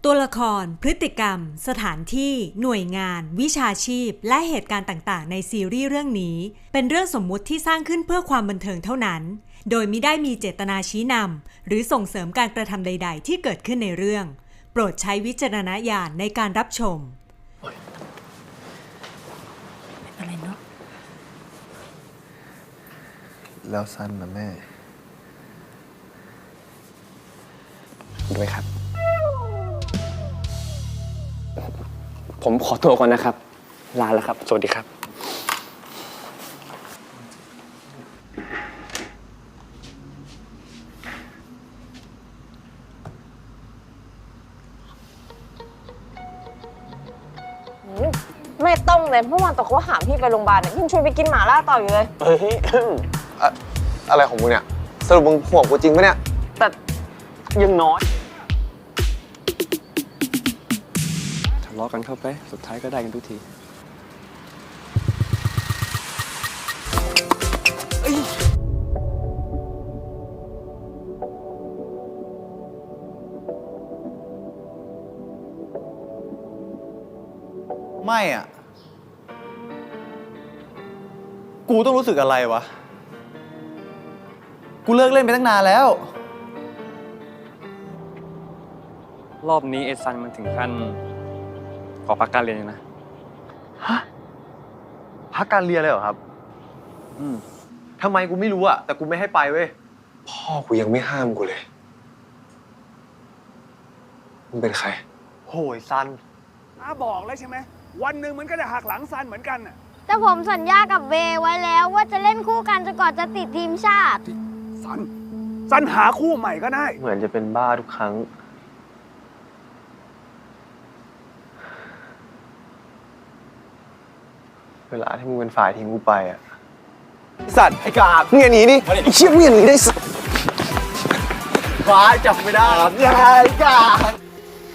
ตัวละครพฤติกรรมสถานที่หน่วยงานวิชาชีพและเหตุการณ์ต่างๆในซีรีส์เรื่องนี้เป็นเรื่องสมมุติที่สร้างขึ้นเพื่อความบันเทิงเท่านั้นโดยมิได้มีเจตนาชี้นำหรือส่งเสริมการกระทำใดๆที่เกิดขึ้นในเรื่องโปรดใช้วิจารณญาณในการรับชมอะไรเนาะแล้วซันนะแม่ด้วยครับผมขอตัวก่อนนะครับลาแล้วครับสวัสดีครับไม่ต้องเลยเมื่อวานตกเขาหามพี่ไปโรงพยาบาลเนี่ยยังชวนไปกินหม่าล่าต่ออยู่เลยเฮ้ยอะไรของมึงเนี่ยสรุปมึงห่วงกูจริงปะเนี่ยแต่ยังน้อยทะเลาะกันเข้าไปสุดท้ายก็ได้กันทุกทีไม่อ่ะกูต้องรู้สึกอะไรวะกูเลิกเล่นไปตั้งนานแล้วรอบนี้เอซันมันถึงขั้นขอพักการเรียนเลยนะฮะพักการเรียนเลยเหรอครับทำไมกูไม่รู้อะแต่กูไม่ให้ไปเว้ยพ่อกูยังไม่ห้ามกูเลยมึงเป็นใครโหยซันน้าบอกแล้วใช่ไหมวันหนึ่งมันก็จะหักหลังซันเหมือนกันน่ะแต่ผมสัญญากับเวไว้แล้วว่าจะเล่นคู่กันจนกว่าจะติดทีมชาติซันหาคู่ใหม่ก็ได้เหมือนจะเป็นบ้าทุกครั้งเวลาที่มึงเป็นฝ่ายทิ้งกูไปอะสัตว์ไอ้กากมึงอย่าหนีดิไอ้เชี่ยมึงอย่าหนีได้สัตว์ฟ้าจับไม่ได้ไอ้กาก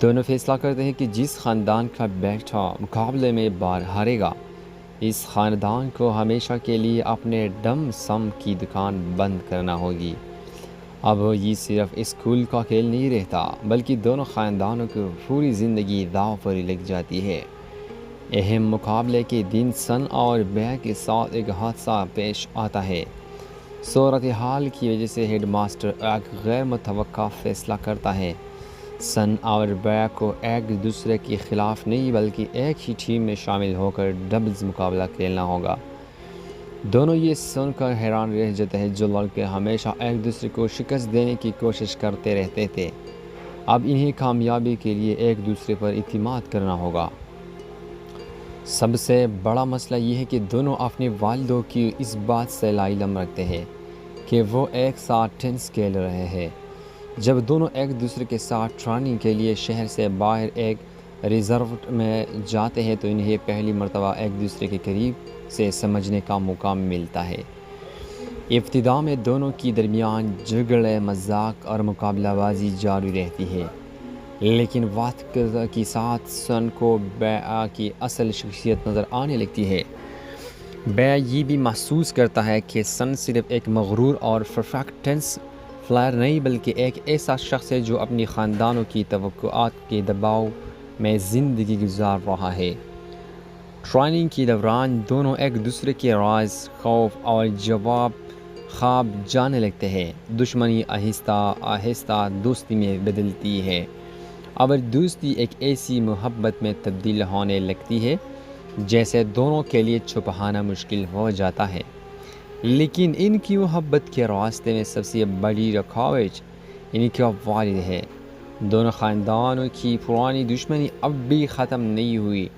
دونوں فیصلہ کرتے ہیں کہ جس خاندان کا بیٹا مقابلے میں بار ہارے گا اس خاندان کو ہمیشہ کے لیے اپنے ڈم سم کی دکان بند کرنا ہوگی۔ اب یہ صرف اسکول کا کھیل نہیں رہتا بلکہ دونوں خاندانوں کو پوری زندگی داؤ پر لگ جاتی ہے۔ اہم مقابلے کے دن سن اور بے کے ساتھ ایک حادثہ پیش آتا ہے۔ صورتحال کی وجہ سے ہیڈ ماسٹر ایک غیر متوقع فیصلہ کرتا ہے۔ سن اور بے کو ایک دوسرے کے خلاف نہیں بلکہ ایک ہی ٹیم میں شامل ہو کر ڈبلز مقابلہ کھیلنا ہوگا۔ دونوں یہ سن کر حیران رہ جاتے ہیں جو لڑکے ہمیشہ ایک دوسرے کو شکست دینے کی کوشش کرتے رہتے تھے اب انہیں کامیابی کے لیے ایک دوسرے پر اعتماد کرنا ہوگا۔ سب سے بڑا مسئلہ یہ ہے کہ دونوں اپنے والدوں کی اس بات سے لا علم رکھتے ہیں کہ وہ ایک ساتھ ٹینس کھیل رہے ہیں۔ جب دونوں ایک دوسرے کے ساتھ ٹریننگ کے لیے شہر سے باہر ایک ریزورٹ میں جاتے ہیں تو انہیں پہلی مرتبہ ایک دوسرے کے قریب سے سمجھنے کا موقع ملتا ہے۔ ابتدا میں دونوں کی درمیان جھگڑے مذاق اور مقابلہ بازی جاری رہتی ہے لیکن وقت کے ساتھ سن کو بے کی اصل شخصیت نظر آنے لگتی ہے۔ بے یہ بھی محسوس کرتا ہے کہ سن صرف ایک مغرور اور پرفیکٹ ٹینس پلیئر نہیں بلکہ ایک ایسا شخص ہے جو اپنی خاندانوں کی توقعات کے دباؤ میں زندگی گزار رہا ہے۔ ٹریننگ کے دوران دونوں ایک دوسرے کے راز، خوف اور جواب خواب جانے لگتے ہیں۔ دشمنی آہستہ آہستہ دوستی میں بدلتی ہے اور دوستی ایک ایسی محبت میں تبدیل ہونے لگتی ہے جیسے دونوں کے لیے چھپانا مشکل ہو جاتا ہے۔ لیکن ان کی محبت کے راستے میں سب سے بڑی رکاوٹ ان کا والد ہے۔ دونوں خاندانوں کی پرانی دشمنی اب بھی ختم نہیں ہوئی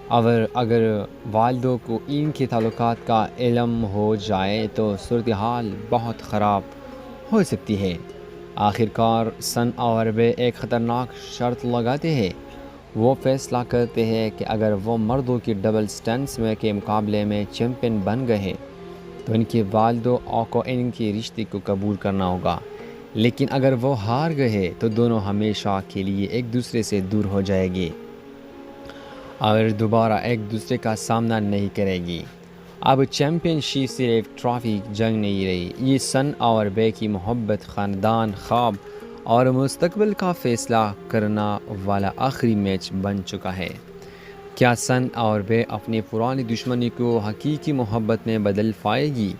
اور اگر والدوں کو ان کے تعلقات کا علم ہو جائے تو صورتحال بہت خراب ہو سکتی ہے۔ آخرکار سن اور بے ایک خطرناک شرط لگاتے ہیں۔ وہ فیصلہ کرتے ہیں کہ اگر وہ مردوں کی ڈبل سٹینس میں کے مقابلے میں چیمپئن بن گئے ہیں تو ان کے والدوں کو ان کے رشتے کو قبول کرنا ہوگا، لیکن اگر وہ ہار گئے تو دونوں ہمیشہ کے لیے ایک دوسرے سے دور ہو جائے گی اور دوبارہ ایک دوسرے کا سامنا نہیں کرے گی۔ اب چیمپئن شپ صرف ٹرافی جنگ نہیں رہی، یہ سن اور بے کی محبت، خاندان، خواب اور مستقبل کا فیصلہ کرنا والا آخری میچ بن چکا ہے۔ کیا سن اور بے اپنی پرانی دشمنی کو حقیقی محبت میں بدل پائے گی؟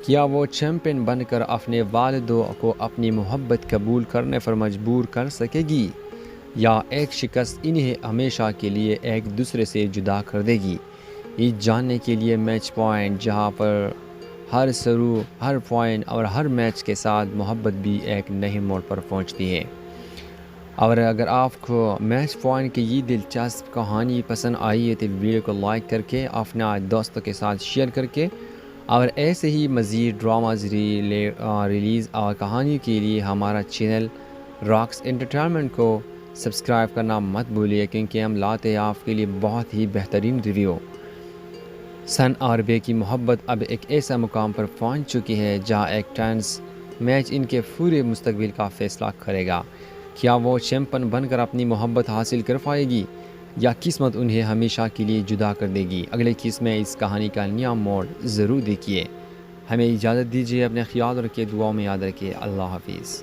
کیا وہ چیمپئن بن کر اپنے والدوں کو اپنی محبت قبول کرنے پر مجبور کر سکے گی یا ایک شکست انہیں ہمیشہ کے لیے ایک دوسرے سے جدا کر دے گی؟ یہ جاننے کے لیے میچ پوائنٹ، جہاں پر ہر سرو، ہر پوائنٹ اور ہر میچ کے ساتھ محبت بھی ایک نئے موڑ پر پہنچتی ہے۔ اور اگر آپ کو میچ پوائنٹ کی یہ دلچسپ کہانی پسند آئی ہے تو ویڈیو کو لائک کر کے اپنے دوستوں کے ساتھ شیئر کر کے اور ایسے ہی مزید ڈراماز ریلیز اور کہانی کے لیے ہمارا چینل راکس انٹرٹینمنٹ کو سبسکرائب کرنا مت بھولیے کیونکہ ہم لاتے ہیں آپ کے لیے بہت ہی بہترین ریویو۔ سن اور بے کی محبت اب ایک ایسا مقام پر پہنچ چکی ہے جہاں ایک ٹینس میچ ان کے پورے مستقبل کا فیصلہ کرے گا۔ کیا وہ چیمپئن بن کر اپنی محبت حاصل کر پائے گی یا قسمت انہیں ہمیشہ کے لیے جدا کر دے گی؟ اگلے قسط میں اس کہانی کا نیا موڑ ضرور دیکھیے۔ ہمیں اجازت دیجیے، اپنے خیال رکھیے، دعاؤں میں یاد رکھیے۔ اللہ حافظ۔